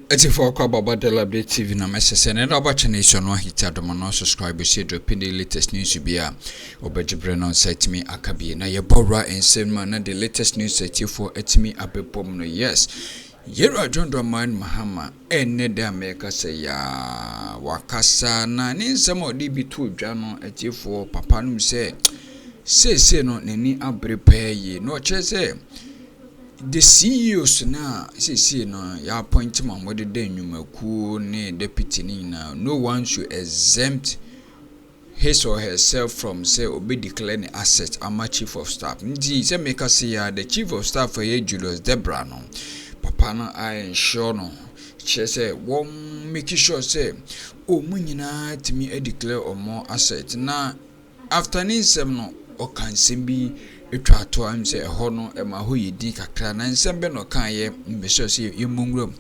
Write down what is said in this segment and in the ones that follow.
84 kwa Budgetary TV na message and about nation no hit adomo subscribe share drop in the latest news bia Budgetary no site me akabi na ye bora ensem na the latest news site for etimi abepom no yes Yera John Man Mahama ene de America say ya wakasa na ni nsem odi bi to dwa no etifo papa no say no neni abrepa yi no che the CEOs na say no ya appoint man what the nyumaku ne deputy ni na no one should exempt his or herself from say obe declare the asset ama chief of staff ndi say make us say the chief of staff for Julius Debra no papa no I ensure no che say won make sure say o munyina timi declare or more asset na after nsem no o kan sembi etwa to am say ho no e ma ho yedi kakra na nsem be no kan ye mbese say yemungrom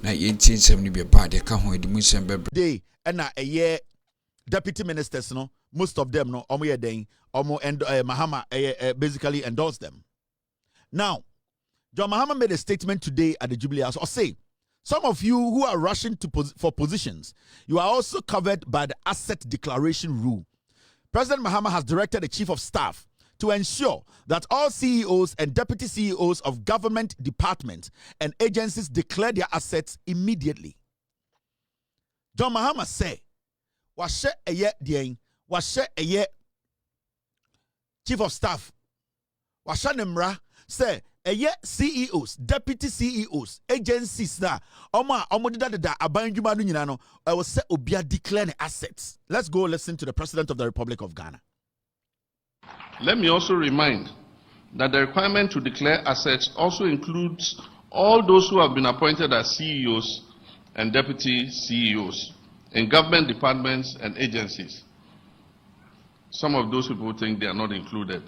na yenti nsem ni be ba de ka ho edi mu nsem be day na eye deputy ministers no most of them no omo ye den omo and Mahama basically endorsed them. Now John Mahama made a statement today at the Jubilee House or say some of you who are rushing for positions, you are also covered by the asset declaration rule. President Mahama has directed the chief of staff to ensure that all CEOs and deputy CEOs of government departments and agencies declare their assets immediately. John Mahama say, "Washe eye dien, washe eye chief of staff, washe nemra say eye CEOs, deputy CEOs, agencies na omo dida abanjuma no nyina no I will say obia declare assets." Let's go listen to the President of the Republic of Ghana. Let me also remind that the requirement to declare assets also includes all those who have been appointed as CEOs and deputy CEOs in government departments and agencies. Some of those people think they are not included.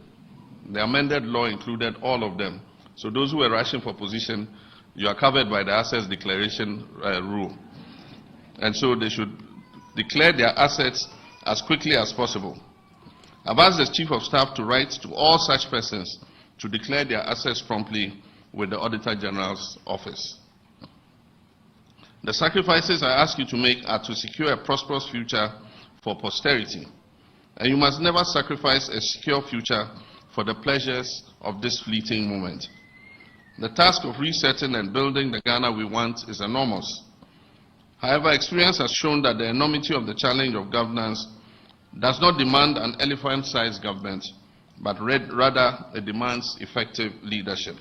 The amended law included all of them. So those who are rushing for position, you are covered by the assets declaration rule. And so they should declare their assets as quickly as possible. I've asked the Chief of Staff to write to all such persons to declare their assets promptly with the Auditor General's office. The sacrifices I ask you to make are to secure a prosperous future for posterity. And you must never sacrifice a secure future for the pleasures of this fleeting moment. The task of resetting and building the Ghana we want is enormous. However, experience has shown that the enormity of the challenge of governance does not demand an elephant-sized government, but rather it demands effective leadership.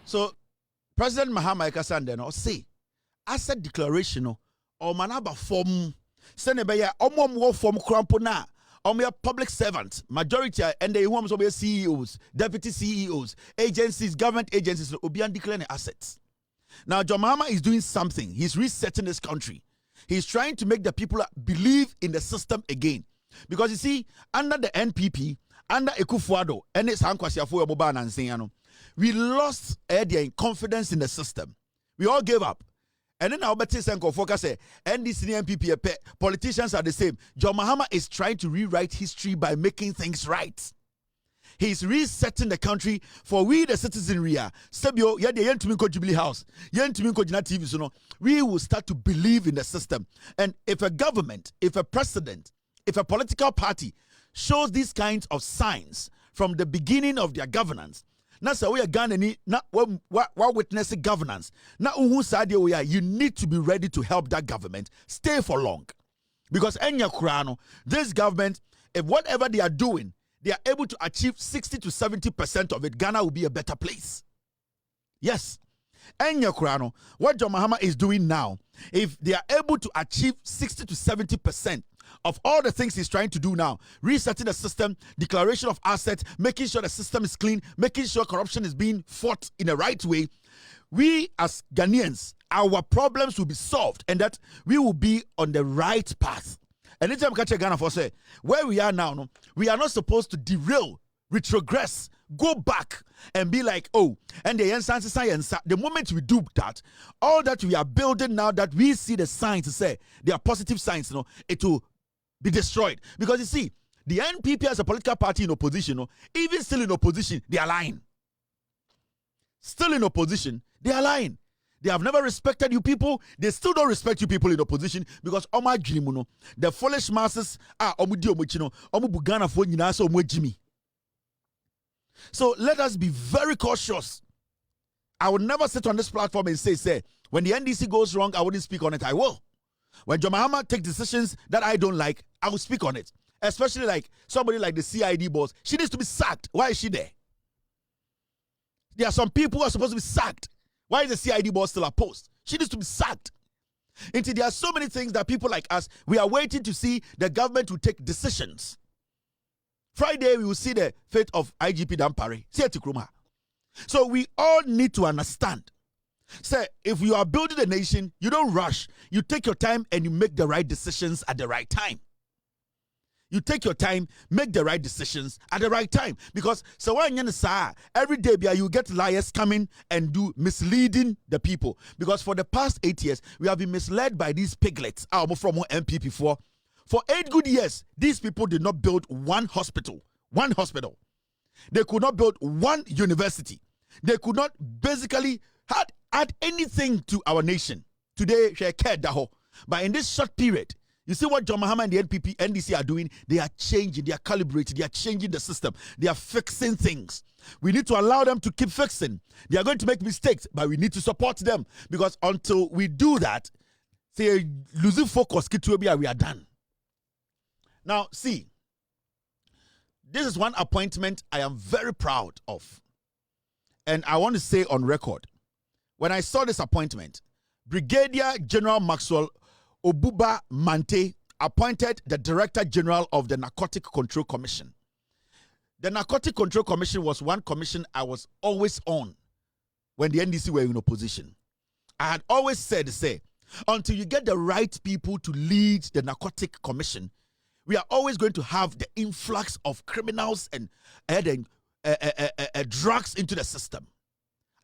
So, President Mahama Ekasande no say asset declaration no or manaba form senebeya omom form krampo na public servants, majority and the homes of CEOs, deputy CEOs, agencies, government agencies obian declaring assets. Now John Mahama is doing something. He's resetting this country. He's trying to make the people believe in the system again. Because you see, under the NPP, under Ekufuado, and it's Hankwasiafo Boba and Anseyano, we lost their confidence in the system. We all gave up. And then Albert Senko focus say NDC and NPP politicians are the same. John Mahama is trying to rewrite history by making things right. He's resetting the country for we the citizenry. Sebio ya de yentuminko Jubilee House, yentuminko Jina TV so no. We will start to believe in the system. And if a government, if a president, if a political party shows these kinds of signs from the beginning of their governance, na say we are Ghana ni na witnessing governance. Na uhu sadia we are, you need to be ready to help that government stay for long. Because enya kurano, this government, if whatever they are doing, they are able to achieve 60 to 70% of it, Ghana will be a better place. Yes. Enya kurano, what John Mahama is doing now, if they are able to achieve 60 to 70% of all the things he's trying to do now, resetting the system, declaration of assets, making sure the system is clean, making sure corruption is being fought in the right way, we as Ghanaians, our problems will be solved and that we will be on the right path. Anytime catch a Ghana for say, where we are now, no, we are not supposed to derail, retrogress, go back and be like, oh, and the moment we do that, all that we are building now that we see the signs to say, they are positive signs, you know, it will be destroyed. Because you see, the NPP as a political party in opposition, you know, even still in opposition, they are lying. Still in opposition, they are lying. They have never respected you people. They still don't respect you people in opposition because the foolish masses are So let us be very cautious. I would never sit on this platform and say, when the NDC goes wrong, I wouldn't speak on it. I will. When John Mahama takes decisions that I don't like, I will speak on it. Especially like somebody like the CID boss. She needs to be sacked. Why is she there? There are some people who are supposed to be sacked. Why is the CID boss still a post? She needs to be sacked. Until there are so many things that people like us, we are waiting to see the government to take decisions. Friday, we will see the fate of IGP Dampare. See Akroma. So we all need to understand. Say, if you are building a nation, you don't rush. You take your time and you make the right decisions at the right time. You take your time, make the right decisions at the right time. Because so every day you get liars coming and do misleading the people. Because for the past 8 years, we have been misled by these piglets. From MP before. For 8 good years, these people did not build one hospital. One hospital. They could not build one university. They could not basically add anything to our nation. Today, but in this short period, you see what John Mahama and the NDC are doing? They are changing, they are calibrating, they are changing the system. They are fixing things. We need to allow them to keep fixing. They are going to make mistakes, but we need to support them. Because until we do that, say, losing focus, we are done. Now, see, this is one appointment I am very proud of. And I want to say on record, when I saw this appointment, Brigadier General Maxwell Obuba Mante appointed the Director General of the Narcotic Control Commission. The Narcotic Control Commission was one commission I was always on when the NDC were in opposition. I had always said, until you get the right people to lead the Narcotic Commission, we are always going to have the influx of criminals and drugs into the system.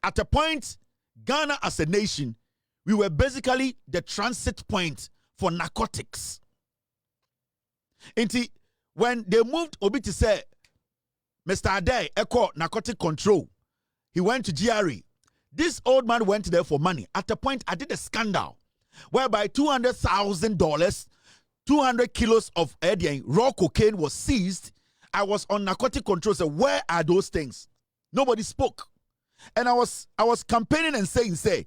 At a point, Ghana as a nation, we were basically the transit point for narcotics. When they moved Obi to say, Mr. Ade, Echo Narcotic Control, he went to GRE. This old man went there for money. At a point, I did a scandal whereby $200,000, 200 kilos of raw cocaine was seized. I was on narcotic control. So where are those things? Nobody spoke. And I was campaigning and saying,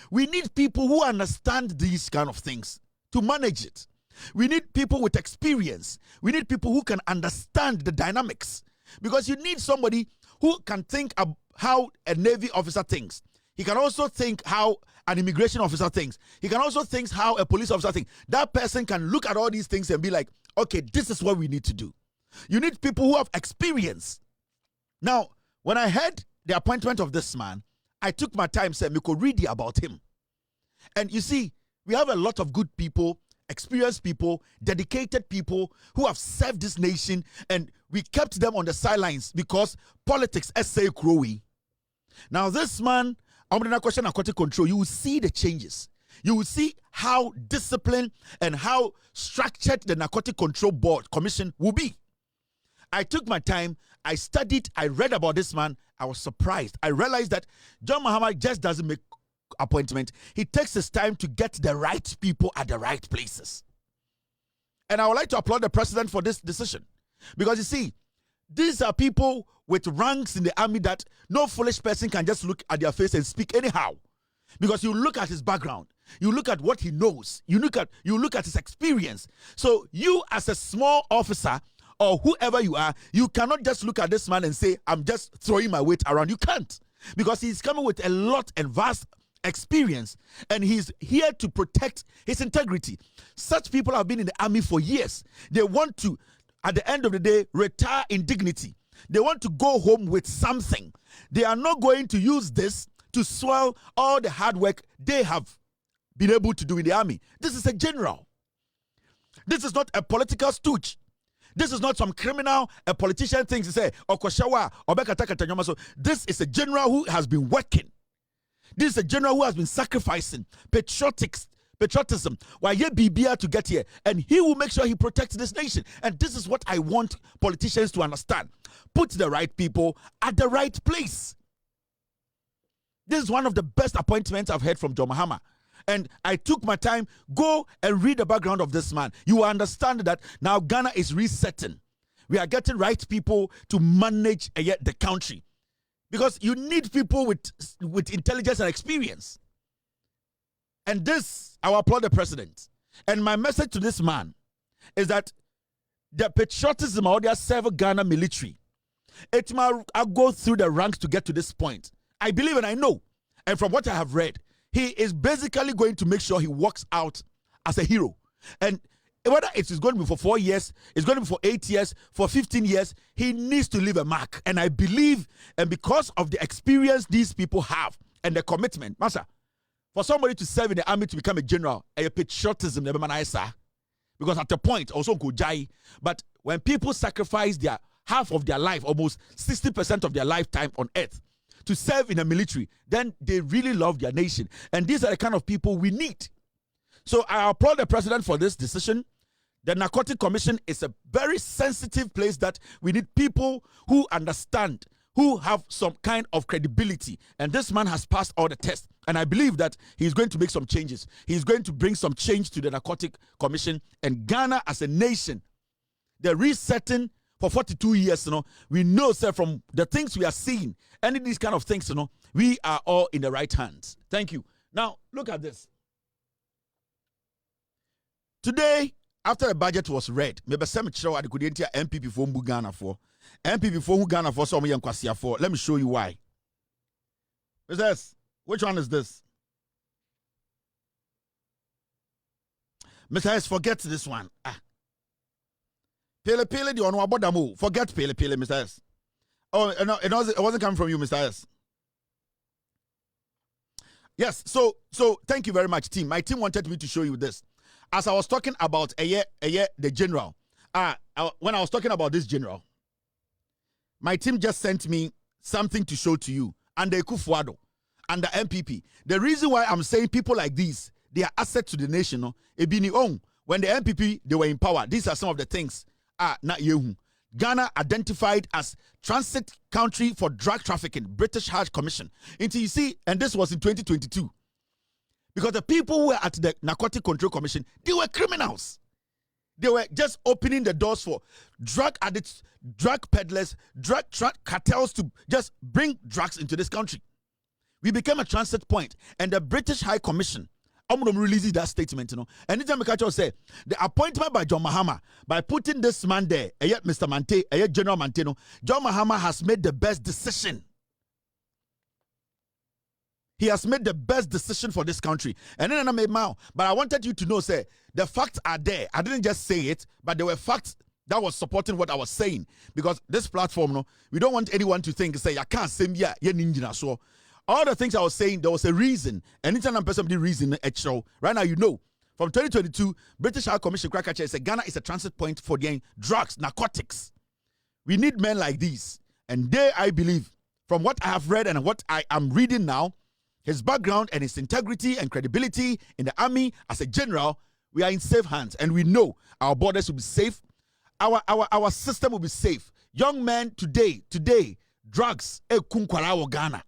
we need people who understand these kind of things to manage it. We need people with experience. We need people who can understand the dynamics. Because you need somebody who can think of how a Navy officer thinks. He can also think how an immigration officer thinks. He can also think how a police officer thinks. That person can look at all these things and be like, okay, this is what we need to do. You need people who have experience. Now, when I heard the appointment of this man, I took my time, said, me could read about him. And you see, we have a lot of good people, experienced people, dedicated people who have served this nation, and we kept them on the sidelines because politics, essay growing. Now, this man, I'm going to question narcotic control. You will see the changes. You will see how disciplined and how structured the Narcotic Control Board Commission will be. I took my time, I studied, I read about this man. I was surprised. I realized that John Mahama just doesn't make appointment. He takes his time to get the right people at the right places. And I would like to applaud the president for this decision. Because you see, these are people with ranks in the army that no foolish person can just look at their face and speak anyhow. Because you look at his background, you look at what he knows, you look at his experience. So you as a small officer or whoever you are, you cannot just look at this man and say, I'm just throwing my weight around. You can't. Because he's coming with a lot and vast experience, and he's here to protect his integrity. Such people have been in the army for years. They want to, at the end of the day, retire in dignity. They want to go home with something. They are not going to use this to swell all the hard work they have been able to do in the army. This is a general. This is not a political stooge. This is not some criminal, a politician thinks to say, Okoshawa, Obekata. So this is a general who has been working. This is a general who has been sacrificing patriotism while ye BBR to get here, and he will make sure he protects this nation. And this is what I want politicians to understand. Put the right people at the right place. This is one of the best appointments I've heard from John Mahama. And I took my time, go and read the background of this man. You will understand that now Ghana is resetting. We are getting right people to manage the country. Because you need people with intelligence and experience. And this, I will applaud the president. And my message to this man is that the patriotism of the serve Ghana military, it might go through the ranks to get to this point. I believe and I know. And from what I have read, he is basically going to make sure he walks out as a hero. And whether it is going to be for 4 years, it's going to be for 8 years, for 15 years, he needs to leave a mark. And I believe, and because of the experience these people have and the commitment, Master, for somebody to serve in the army to become a general, a patriotism, because at the point, also go die. But when people sacrifice their half of their life, almost 60% of their lifetime on earth, to serve in the military, then they really love their nation. And these are the kind of people we need. So I applaud the president for this decision. The Narcotic Commission is a very sensitive place that we need people who understand, who have some kind of credibility. And this man has passed all the tests. And I believe that he's going to make some changes. He's going to bring some change to the Narcotic Commission. And Ghana as a nation, the resetting for 42 years, we know, sir, from the things we are seeing, any of these kind of things, we are all in the right hands. Thank you. Now, look at this. Today, after the budget was read, maybe some at the MPP for Ghana for MPP for Ghana for some young Kwasia for. Let me show you why. Which one is this? Mr. S, forget this one. Pele Pele, the one about the move. Forget Pele Pele, Mr. S. Oh, no, it wasn't coming from you, Mr. S. Yes, so thank you very much, team. My team wanted me to show you this. As I was talking about the general, when I was talking about this general, my team just sent me something to show to you. And the Kufuado and the MPP. The reason why I'm saying people like these, they are asset to the nation. When the MPP, they were in power, these are some of the things. Ghana identified as transit country for drug trafficking, British High Commission. Until you see, and this was in 2022. Because the people who were at the Narcotic Control Commission, they were criminals. They were just opening the doors for drug addicts, drug peddlers, drug cartels to just bring drugs into this country. We became a transit point, and the British High Commission, I'm going to release that statement, Anytime I say the appointment by John Mahama, by putting this man there, Mr. Mante, General Manteno, John Mahama has made the best decision. He has made the best decision for this country. And then I made mouth. But I wanted you to know, say, the facts are there. I didn't just say it, but there were facts that was supporting what I was saying. Because this platform, we don't want anyone to think, say, I can't say, yeah, ninja. So all the things I was saying, there was a reason. Anytime I'm somebody reason, right now, from 2022, British High Commission Krakacha said Ghana is a transit point for the drugs, narcotics. We need men like these. And they, I believe, from what I have read and what I am reading now, his background and his integrity and credibility in the army as a general, we are in safe hands. And we know our borders will be safe. Our system will be safe. Young men today, drugs, Ghana.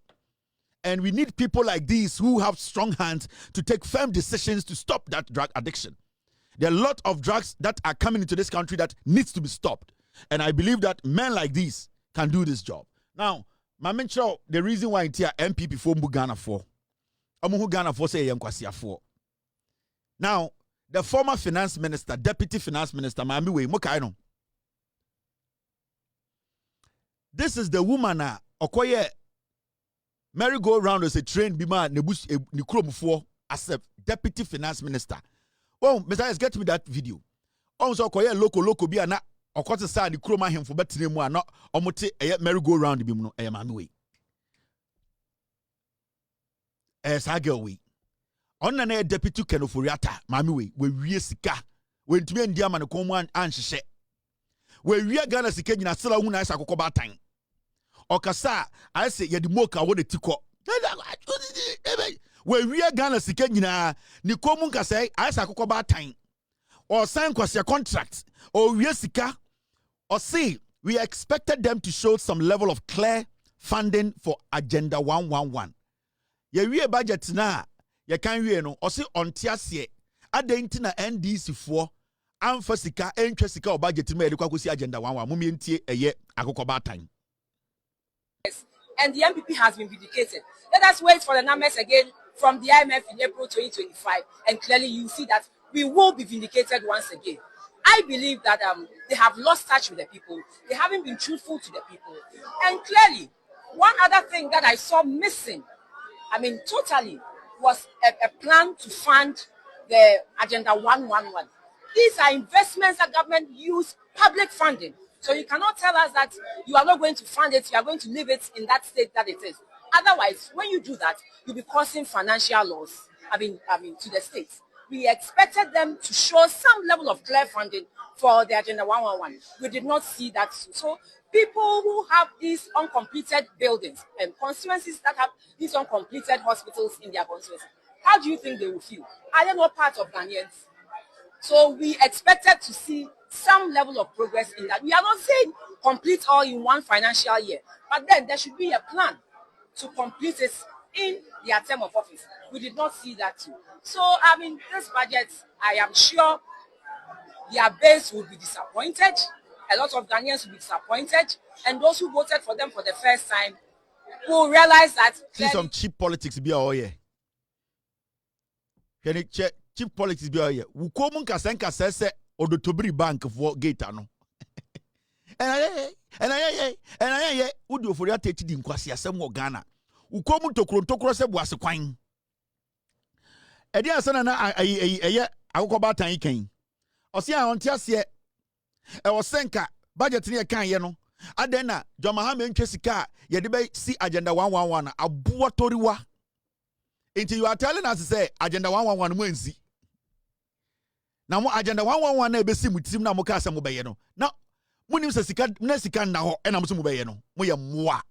And we need people like these who have strong hands to take firm decisions to stop that drug addiction. There are a lot of drugs that are coming into this country that needs to be stopped. And I believe that men like these can do this job. Now, the reason why it's here MPP for Ghana for. Ghana for say Yankwasia for. Now, the former finance minister, deputy finance minister, Mamiwe Mokaino. This is the woman Okoye merry-go-round as a train bima nebus nikrom as a deputy finance minister. Oh, Mr. S, get me that video. Also, Okoye loco be na Okote sa ni kroma him for better mu ana omote merry-go-round bi mu no mami we. Sa girl we. Onna na deputy kenoforiata mami we wie sika. We ntumi ndi ama ne komu anhyehyɛ. We wie Ghana sika nyina sela hu na isa kokoba tan. Okasa I say ye di moka wo de tiko. We wie Ghana sika nyina ni komu nkasa isa kokoba tan. Or sign kwase contract or wie sika. Or see, we expected them to show some level of clear funding for Agenda 111. ye wie budget na ye kan wie no ose onte ase adenti na NDC fo amfa sika entwa sika o budget ma ede kwakosi agenda 1 mo mientie eye akokoba atan. And the MPP has been vindicated. Let us wait for the numbers again from the IMF in April 2025, and clearly you see that we will be vindicated once again. I believe that they have lost touch with the people. They haven't been truthful to the people. And clearly, one other thing that I saw missing, totally, was a plan to fund the Agenda 111. These are investments that government use public funding. So you cannot tell us that you are not going to fund it, you are going to leave it in that state that it is. Otherwise, when you do that, you'll be causing financial loss, to the states. We expected them to show some level of clear funding for the Agenda 111. We did not see that. So people who have these uncompleted buildings and constituencies that have these uncompleted hospitals in their constituencies, how do you think they will feel? Are they not part of Ghanaians? So we expected to see some level of progress in that. We are not saying complete all in one financial year, but then there should be a plan to complete it in their term of office. We did not see that too. So, this budget, I am sure their base will be disappointed. A lot of Ghanaians will be disappointed. And those who voted for them for the first time will realize that... See some cheap politics be all here. Can you check cheap politics be all here? Wukomun kasenka sese odotobri bank for gate ano. And I would you for your tate in Kwasi asem wo Ghana. Wukomun tokro se boase kwan. Edi asana na akokoba tan ikan. Osi a onti ase e wo senka budget ne kan ye no. Aden na John Mahama ntwe sika ye de be si agenda 111 aboa toriwa. Until you are telling us say agenda 111 mo ensi. Na mo agenda 111 na ebesi mutim na mo ka asem be ye no. Na munim se sika na sika na ho e na mo so mo be ye no. Mo ye moa.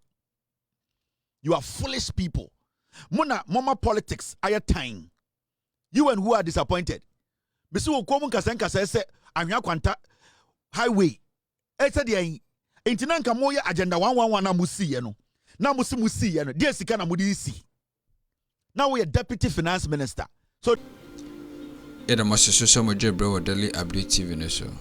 You are foolish people. Mona mama politics aya time. You and who are disappointed. Bisi wo komun kasenka se anhwa kwanta highway. Ete de enti na nka mo ye agenda 111 na musi ye no. Na musi ye no. De sika na mo di isi. Now we are deputy finance minister. So Eda Moses so mo Budgetary Daily Update TV ne so.